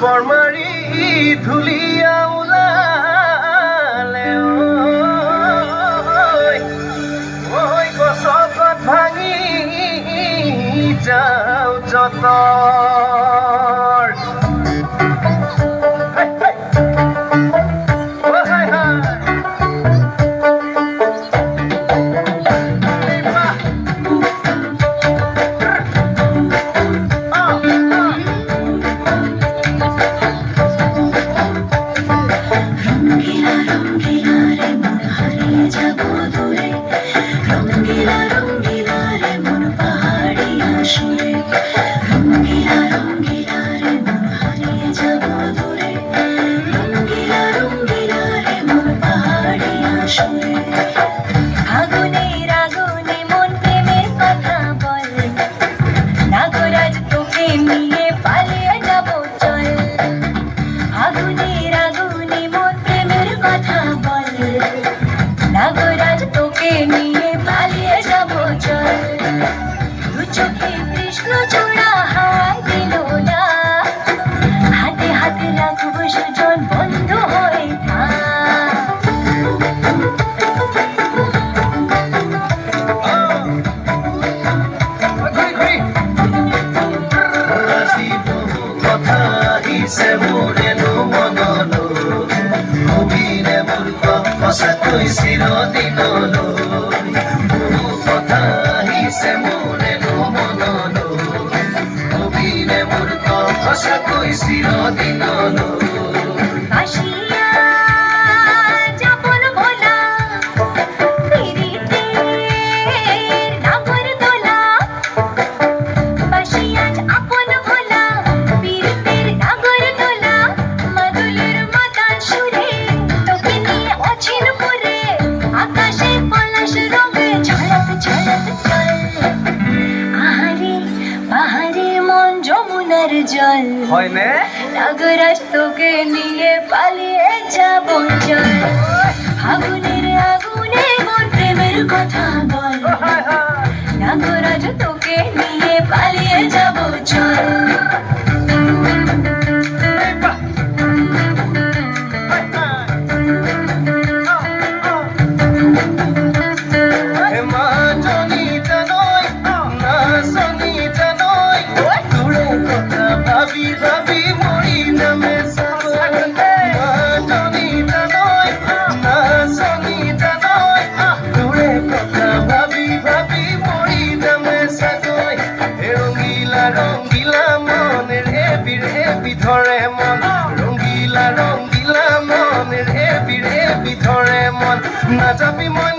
গৰমাৰি ধুলিয়া ওলালে ঐ গছত ভাঙি যাওঁ যতৰ সঁচাকৈ চিৰদিনলৈ বহু কথা আহিছে মোৰেনো মনলৈ কবিৰে মোৰ সঁচাকৈ চিৰদিনলৈ জল হয়নে নাগরাজ তোকে নিয়ে পালিয়ে যাব চল আগুনের আগুনে মন প্রেমের কথা বল নাগরাজ তোকে নিয়ে পালিয়ে যাব চল ধৰে মন ৰঙিলা ৰঙিলা মন ৰেবি ৰেবি ধৰে মন নাযাবি মই